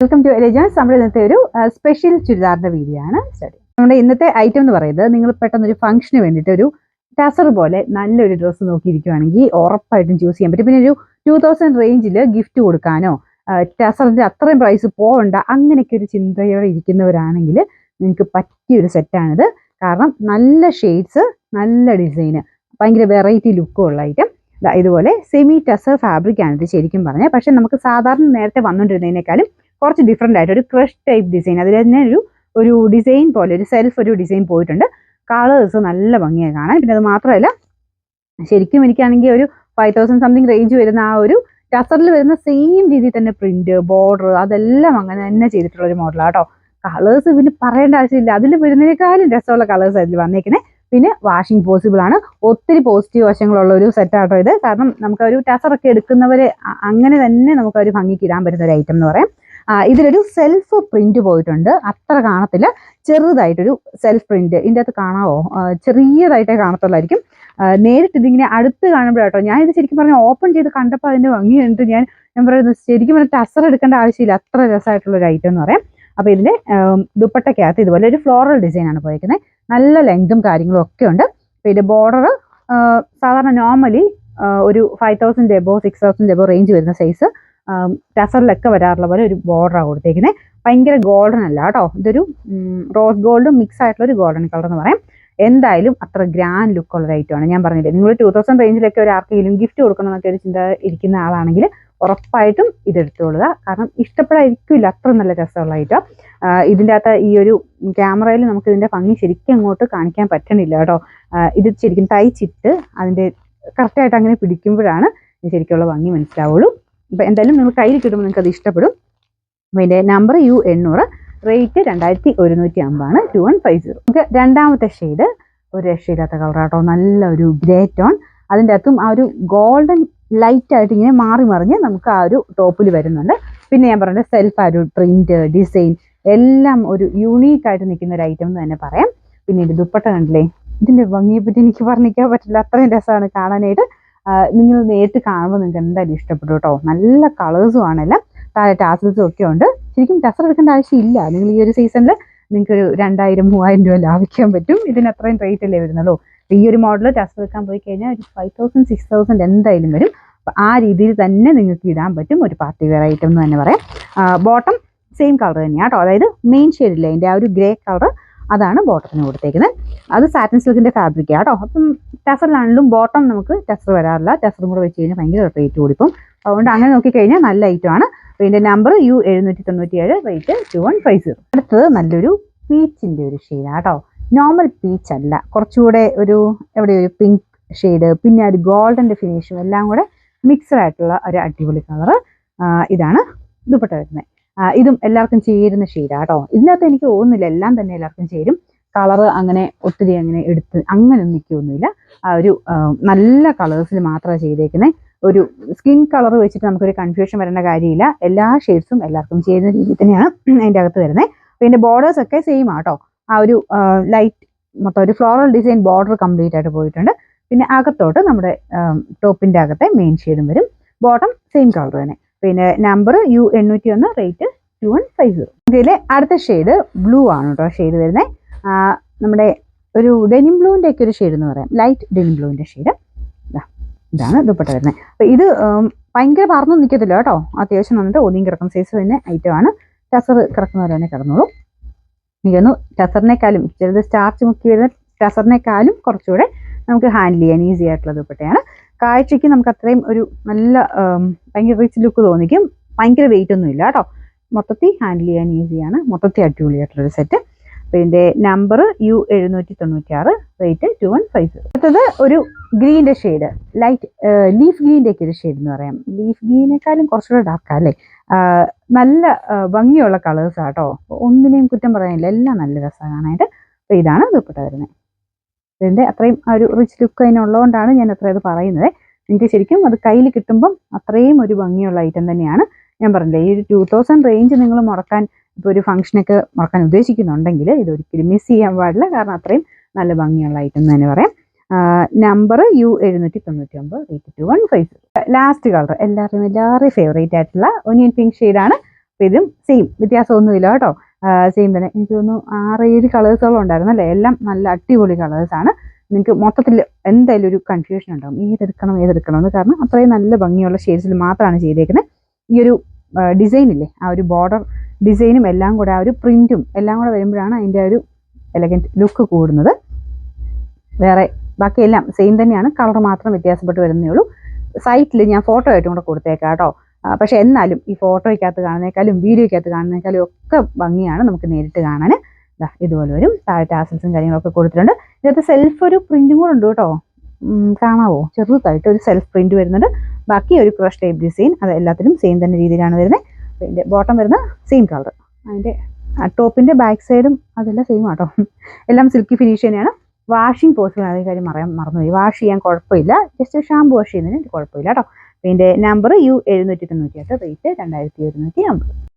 Welcome to എലിജൻസ്. നമ്മുടെ ഇന്നത്തെ ഒരു സ്പെഷ്യൽ ചുരിദാറിന്റെ വീഡിയോ ആണ്. നമ്മുടെ ഇന്നത്തെ ഐറ്റം എന്ന് പറയുന്നത്, നിങ്ങൾ പെട്ടെന്ന് ഒരു ഫംഗ്ഷന് വേണ്ടിയിട്ട് ഒരു ടസർ പോലെ നല്ലൊരു ഡ്രസ്സ് നോക്കിയിരിക്കുകയാണെങ്കിൽ ഉറപ്പായിട്ടും ചൂസ് ചെയ്യാൻ പറ്റും. പിന്നെ ഒരു 2000 റേഞ്ചിൽ ഗിഫ്റ്റ് കൊടുക്കാനോ ടസറിന്റെ അത്രയും പ്രൈസ് പോകണ്ട അങ്ങനെയൊക്കെ ഒരു ചിന്തയോടെ ഇരിക്കുന്നവരാണെങ്കിൽ നിങ്ങൾക്ക് പറ്റിയൊരു സെറ്റാണിത്. കാരണം നല്ല ഷെയ്ഡ്സ്, നല്ല ഡിസൈന്, ഭയങ്കര വെറൈറ്റി ലുക്കും ഉള്ള ഐറ്റം. ഇതുപോലെ സെമി ടസർ ഫാബ്രിക് ആണ് ഇത് ശരിക്കും പറഞ്ഞാൽ. പക്ഷെ നമുക്ക് സാധാരണ നേരത്തെ വന്നുകൊണ്ടിരുന്നതിനേക്കാളും കുറച്ച് ഡിഫറെൻ്റ് ആയിട്ട് ഒരു ക്രഷ് ടൈപ്പ് ഡിസൈൻ, അതിൽ തന്നെ ഒരു ഡിസൈൻ പോലെ ഒരു ഡിസൈൻ പോയിട്ടുണ്ട്. കളേഴ്സ് നല്ല ഭംഗിയായി കാണാൻ. പിന്നെ അത് മാത്രമല്ല, ശരിക്കും എനിക്കാണെങ്കിൽ ഒരു 5000 സംതിങ് റേഞ്ച് വരുന്ന ആ ഒരു ടസറിൽ വരുന്ന സെയിം രീതിയിൽ തന്നെ പ്രിന്റ്, ബോർഡർ അതെല്ലാം അങ്ങനെ തന്നെ ചെയ്തിട്ടുള്ള ഒരു മോഡലാണ് കേട്ടോ. കളേഴ്സ് പിന്നെ പറയേണ്ട ആവശ്യമില്ല, അതിൽ വരുന്നതിനേക്കാളും രസമുള്ള കളേഴ്സ് അതിൽ വന്നേക്കുന്നത്. പിന്നെ വാഷിംഗ് പോസിബിൾ ആണ്. ഒത്തിരി പോസിറ്റീവ് വശങ്ങളുള്ള ഒരു സെറ്റാട്ടോ ഇത്. കാരണം നമുക്ക് ഒരു ടസറൊക്കെ എടുക്കുന്നവരെ അങ്ങനെ തന്നെ നമുക്ക് ഒരു ഭംഗിക്ക് ഇടാൻ പറ്റുന്ന ഒരു ഐറ്റം എന്ന് പറയാം. ഇതിലൊരു സെൽഫ് പ്രിന്റ് പോയിട്ടുണ്ട്, അത്ര കാണത്തില്ല, ചെറുതായിട്ടൊരു സെൽഫ് പ്രിന്റ് ഇതിൻ്റെ അകത്ത് കാണാവോ? ചെറിയതായിട്ടേ കാണത്തുള്ളായിരിക്കും. നേരിട്ട് ഇതിങ്ങനെ അടുത്ത് കാണുമ്പോഴാട്ടോ ഞാൻ ഇത് ശരിക്കും പറഞ്ഞാൽ ഓപ്പൺ ചെയ്ത് കണ്ടപ്പോൾ അതിൻ്റെ ഭംഗി കണ്ടിട്ട് ഞാൻ പറയുന്നത് ശരിക്കും പറഞ്ഞാൽ ടസർ എടുക്കേണ്ട ആവശ്യമില്ല, അത്ര രസമായിട്ടുള്ള ഒരു ഐറ്റം എന്ന് പറയാം. അപ്പോൾ ഇതിൻ്റെ ദുപ്പട്ടയ്ക്കകത്ത് ഇതുപോലെ ഒരു ഫ്ലോറൽ ഡിസൈൻ ആണ് പോയിരിക്കുന്നത്. നല്ല ലെങ്തും കാര്യങ്ങളും ഒക്കെ ഉണ്ട്. അപ്പോൾ ഇതിൻ്റെ ബോർഡർ സാധാരണ നോർമലി ഒരു 5000 എബോ 6000 എബോ റേഞ്ച് വരുന്ന സൈസ് ടസറിലൊക്കെ വരാറുള്ള പോലെ ഒരു ബോർഡറാണ് കൊടുത്തേക്കുന്നത്. ഭയങ്കര ഗോൾഡൻ അല്ല കേട്ടോ, ഇതൊരു റോസ് ഗോൾഡും മിക്സ് ആയിട്ടുള്ള ഒരു ഗോൾഡൻ കളർ എന്ന് പറയാം. എന്തായാലും അത്ര ഗ്രാൻഡ് ലുക്കുള്ള ഒരു ഐറ്റമാണ്. ഞാൻ പറഞ്ഞില്ലേ, നിങ്ങൾ 2000 റേഞ്ചിലൊക്കെ ഒരു ആർക്കെങ്കിലും ഗിഫ്റ്റ് കൊടുക്കണം എന്നൊക്കെ ഒരു ചിന്ത ഇരിക്കുന്ന ആളാണെങ്കിൽ ഉറപ്പായിട്ടും ഇതെടുത്തോളുക. കാരണം ഇഷ്ടപ്പെടാതിരിക്കില്ല, അത്ര നല്ല രസമുള്ള ഐറ്റം. ഇതിൻ്റെ അകത്ത് ഈ ഒരു ക്യാമറയിൽ നമുക്ക് ഇതിൻ്റെ ഭംഗി ശരിക്കും അങ്ങോട്ട് കാണിക്കാൻ പറ്റണില്ല കേട്ടോ. ഇത് ശരിക്കും തയ്ച്ചിട്ട് അതിൻ്റെ കറക്റ്റായിട്ട് അങ്ങനെ പിടിക്കുമ്പോഴാണ് ശരിക്കുള്ള ഭംഗി മനസ്സിലാവുള്ളൂ. ഇപ്പം എന്തായാലും നിങ്ങൾ കയ്യിൽ കിട്ടുമ്പോൾ നിങ്ങൾക്ക് അത് ഇഷ്ടപ്പെടും. അപ്പോൾ ഇതിൻ്റെ നമ്പർ U800, റേറ്റ് 2150 2150. നമുക്ക് രണ്ടാമത്തെ ഷെയ്ഡ് ഒരു രക്ഷയില്ലാത്ത കളറാട്ടോ, നല്ല ഒരു ഗ്രേ ടോൺ. അതിൻ്റെ അകത്തും ആ ഒരു ഗോൾഡൻ ലൈറ്റ് ആയിട്ട് ഇങ്ങനെ മാറി മറിഞ്ഞ് നമുക്ക് ആ ഒരു ടോപ്പിൽ വരുന്നുണ്ട്. പിന്നെ ഞാൻ പറഞ്ഞ സെൽഫ് ആ ഒരു പ്രിന്റ്, ഡിസൈൻ എല്ലാം ഒരു യൂണീക്കായിട്ട് നിൽക്കുന്ന ഒരു ഐറ്റം എന്ന് തന്നെ പറയാം. പിന്നെ ഇത് ദുപ്പട്ട കണ്ടില്ലേ, ഇതിൻ്റെ ഭംഗിയെപ്പറ്റി എനിക്ക് പറഞ്ഞിരിക്കാൻ പറ്റില്ല, അത്രയും രസമാണ് കാണാനായിട്ട്. നിങ്ങൾ നേരിട്ട് കാണുമ്പോൾ നിങ്ങൾക്ക് എന്തായാലും ഇഷ്ടപ്പെടും കേട്ടോ. നല്ല കളേഴ്സും ആണെല്ലാം, താഴെ ടാസൽസും ഒക്കെ ഉണ്ട്. ശരിക്കും ടസർ എടുക്കേണ്ട ആവശ്യമില്ല. നിങ്ങൾ ഈ ഒരു സീസണിൽ നിങ്ങൾക്കൊരു 2000-3000 രൂപ ലാഭിക്കാൻ പറ്റും. ഇതിന് അത്രയും റേറ്റ് അല്ലേ വരുന്നുള്ളൂ. ഈ ഒരു മോഡൽ ടസർ എടുക്കാൻ പോയി കഴിഞ്ഞാൽ ഒരു 5000-6000 എന്തായാലും വരും. അപ്പം ആ രീതിയിൽ തന്നെ നിങ്ങൾക്ക് ഇടാൻ പറ്റും, ഒരു പാർട്ടി വെയർ ഐറ്റം എന്ന് തന്നെ പറയാം. ബോട്ടം സെയിം കളർ തന്നെയാണ് കേട്ടോ, അതായത് മെയിൻ ഷെയ്ഡില്ല, അതിൻ്റെ ആ ഒരു ഗ്രേ കളർ അതാണ് ബോട്ടത്തിന് കൊടുത്തേക്കുന്നത്. അത് സാറ്റിൻ സിൽക്കിൻ്റെ ഫാബ്രിക്കാണ് കേട്ടോ. അപ്പം ടസറിലാണെങ്കിലും ബോട്ടം നമുക്ക് ടസർ വരാറില്ല, ടസറും കൂടെ വെച്ച് കഴിഞ്ഞാൽ ഭയങ്കര റേറ്റ് കൂടിപ്പം. അതുകൊണ്ട് അങ്ങനെ നോക്കിക്കഴിഞ്ഞാൽ നല്ല ഐറ്റമാണ്. അപ്പോൾ ഇതിൻ്റെ നമ്പർ U797, റേറ്റ് 2150. അടുത്തത് നല്ലൊരു പീച്ചിൻ്റെ ഒരു ഷെയ്ഡാണ് കേട്ടോ. നോർമൽ പീച്ച് അല്ല, കുറച്ചുകൂടെ ഒരു പിങ്ക് ഷെയ്ഡ്, പിന്നെ ഒരു ഗോൾഡൻ്റെ ഫിനിഷും എല്ലാം കൂടെ മിക്സഡ് ആയിട്ടുള്ള ഒരു അടിപൊളി കളർ. ഇതാണ് ദുപ്പട്ട വരുന്നത്. ഇതും എല്ലാവർക്കും ചേരുന്ന ഷെയ്ഡാണ് കേട്ടോ. ഇതിനകത്ത് എനിക്ക് തോന്നുന്നില്ല എല്ലാം തന്നെ എല്ലാവർക്കും ചേരും. കളറ് അങ്ങനെ ഒത്തിരി അങ്ങനെ എടുത്ത് അങ്ങനെ നിൽക്കുകയൊന്നുമില്ല. ആ ഒരു നല്ല കളേഴ്സിൽ മാത്രമാണ് ചെയ്തേക്കുന്നത്. ഒരു സ്കിൻ കളർ വെച്ചിട്ട് നമുക്കൊരു കൺഫ്യൂഷൻ വരേണ്ട കാര്യമില്ല. എല്ലാ ഷെയ്ഡ്സും എല്ലാവർക്കും ചേരുന്ന രീതിയിൽ തന്നെയാണ് അതിൻ്റെ അകത്ത് വരുന്നത്. പിന്നെ ബോർഡേഴ്സ് ഒക്കെ സെയിം ആട്ടോ. ആ ഒരു ലൈറ്റ് മൊത്തം ഒരു ഫ്ലോറൽ ഡിസൈൻ ബോർഡർ കംപ്ലീറ്റ് ആയിട്ട് പോയിട്ടുണ്ട്. പിന്നെ അകത്തോട്ട് നമ്മുടെ ടോപ്പിൻ്റെ അകത്തെ മെയിൻ ഷെയ്ഡും വരും. ബോട്ടം സെയിം കളർ തന്നെ. പിന്നെ നമ്പർ U801, റേറ്റ് 2150. ഇതിലെ അടുത്ത ഷെയ്ഡ് ബ്ലൂ ആണ് കേട്ടോ ഷെയ്ഡ് വരുന്നത്. നമ്മുടെ ഒരു ഡെനിം ബ്ലൂവിൻ്റെ ഒക്കെ ഒരു ഷെയ്ഡ് എന്ന് പറയാം, ലൈറ്റ് ഡെനിം ബ്ലൂവിൻ്റെ ഷെയ്ഡ്. ഇതാണ് ദുപ്പട്ട വരുന്നത്. അപ്പോൾ ഇത് ഭയങ്കര പറന്നു നിൽക്കത്തില്ല കേട്ടോ, അത്യാവശ്യം വന്നിട്ട് ഒതുങ്ങി കിടക്കുന്ന സൈസ് തന്നെ ഐറ്റമാണ്. ടസർ കിടക്കുന്നവരെ തന്നെ കിടന്നോളൂ. എനിക്കൊന്നു ടസറിനേക്കാളും ചിലത് സ്റ്റാർച്ച് മുക്കി വരുന്ന ടസറിനേക്കാളും കുറച്ചുകൂടെ നമുക്ക് ഹാൻഡിൽ ചെയ്യാൻ ഈസി ആയിട്ടുള്ള ദുപ്പട്ടയാണ്. കാഴ്ചയ്ക്ക് നമുക്ക് അത്രയും ഒരു നല്ല ഭയങ്കര റിച്ച് ലുക്ക് തോന്നിക്കും. ഭയങ്കര വെയിറ്റ് ഒന്നും ഇല്ല കേട്ടോ. മൊത്തത്തിൽ ഹാൻഡിൽ ചെയ്യാൻ ഈസിയാണ്, മൊത്തത്തിൽ അടിപൊളിയായിട്ടുള്ളൊരു സെറ്റ്. അപ്പോൾ ഇതിൻ്റെ നമ്പർ U796, റേറ്റ് 2150. അടുത്തത് ഒരു ഗ്രീൻ്റെ ഷെയ്ഡ്, ലൈറ്റ് ലീഫ് ഗ്രീൻ്റെ ഒക്കെ ഒരു ഷെയ്ഡ് എന്ന് പറയാം. ലീഫ് ഗ്രീനേക്കാളും കുറച്ചുകൂടെ ഡാർക്കാ അല്ലേ. നല്ല ഭംഗിയുള്ള കളേഴ്സാണ് കേട്ടോ, ഒന്നിനെയും കുറ്റം പറയാനില്ല, എല്ലാം നല്ല രസമാണ് കാണാനായിട്ട്. അപ്പോൾ ഇതാണ് ദുപ്പട്ട വരുന്നത്. ഇതിൻ്റെ അത്രയും ആ ഒരു റിച്ച് ലുക്ക് അതിനുള്ളതുകൊണ്ടാണ് ഞാൻ അത്ര ഇത് പറയുന്നത്. എനിക്ക് ശരിക്കും അത് കയ്യിൽ കിട്ടുമ്പം അത്രയും ഒരു ഭംഗിയുള്ള ഐറ്റം തന്നെയാണ്. ഞാൻ പറഞ്ഞില്ലേ, ഈ ഒരു 2000 റേഞ്ച് നിങ്ങൾ മുടക്കാൻ, ഇപ്പോൾ ഒരു ഫംഗ്ഷനൊക്കെ മുടക്കാൻ ഉദ്ദേശിക്കുന്നുണ്ടെങ്കിൽ ഇതൊരിക്കലും മിസ് ചെയ്യാൻ പാടില്ല. കാരണം അത്രയും നല്ല ഭംഗിയുള്ള ഐറ്റം എന്ന് തന്നെ പറയാം. Number U799, rate 2150. Last colour എല്ലാവരുടെയും ഫേവറേറ്റ് ആയിട്ടുള്ള ഒനിയൻ പിങ്ക് ഷെയ്ഡാണ്. അപ്പോൾ ഇതും സെയിം, വ്യത്യാസമൊന്നുമില്ല കേട്ടോ. സെയിം തന്നെ. എനിക്ക് തോന്നുന്നു 6-7 കളേഴ്സോളം ഉണ്ടായിരുന്നു അല്ലേ. എല്ലാം നല്ല അടിപൊളി കളേഴ്സാണ്. നിങ്ങൾക്ക് മൊത്തത്തിൽ എന്തായാലും ഒരു കൺഫ്യൂഷൻ ഉണ്ടാകും ഏതെടുക്കണം എന്ന്. കാരണം അത്രയും നല്ല ഭംഗിയുള്ള ഷെയ്ഡ്സിൽ മാത്രമാണ് ചെയ്തേക്കുന്നത്. ഈ ഒരു ഡിസൈൻ ഇല്ലേ, ആ ഒരു ബോർഡർ ഡിസൈനും എല്ലാം കൂടെ ആ ഒരു പ്രിൻറ്റും എല്ലാം കൂടെ വരുമ്പോഴാണ് അതിൻ്റെ ഒരു എലഗൻറ്റ് ലുക്ക് കൂടുന്നത്. വേറെ ബാക്കിയെല്ലാം സെയിം തന്നെയാണ്, കളർ മാത്രം വ്യത്യാസപ്പെട്ട് വരുന്നേ ഉള്ളൂ. സൈറ്റിൽ ഞാൻ ഫോട്ടോ ആയിട്ടും കൂടെ കൊടുത്തേക്കാം കേട്ടോ. പക്ഷെ എന്നാലും ഈ ഫോട്ടോയ്ക്കകത്ത് കാണുന്നേക്കാളും വീഡിയോയ്ക്കകത്ത് കാണുന്നേക്കാളും ഒക്കെ ഭംഗിയാണ് നമുക്ക് നേരിട്ട് കാണാൻ. ഇതുപോലെ വരും. താഴെ ടാസൽസും കാര്യങ്ങളൊക്കെ കൊടുത്തിട്ടുണ്ട്. ഇതിനകത്ത് സെൽഫ് ഒരു പ്രിന്റും കൂടെ ഉണ്ട് കേട്ടോ. കാണാവോ? ചെറുതായിട്ട് ഒരു സെൽഫ് പ്രിന്റ് വരുന്നുണ്ട്. ബാക്കി ഒരു ക്രഷ് ടൈപ്പ് ഡിസൈൻ, അത് എല്ലാത്തിനും സെയിം തന്നെ രീതിയിലാണ് വരുന്നത്. അതിൻ്റെ ബോട്ടം വരുന്ന സെയിം കളർ, അതിൻ്റെ ടോപ്പിൻ്റെ ബാക്ക് സൈഡും അതെല്ലാം സെയിം ആട്ടോ. എല്ലാം സിൽക്കി ഫിനിഷ് തന്നെയാണ്. വാഷിംഗ് പോസിബിൾ അതേ കാര്യം മറന്നുപോയി. വാഷ് ചെയ്യാൻ കുഴപ്പമില്ല, ജസ്റ്റ് ഷാമ്പു വാഷ് ചെയ്യുന്നതിന് കുഴപ്പമില്ല കേട്ടോ. ഇതിൻ്റെ നമ്പർ U798, റേറ്റ് 2150.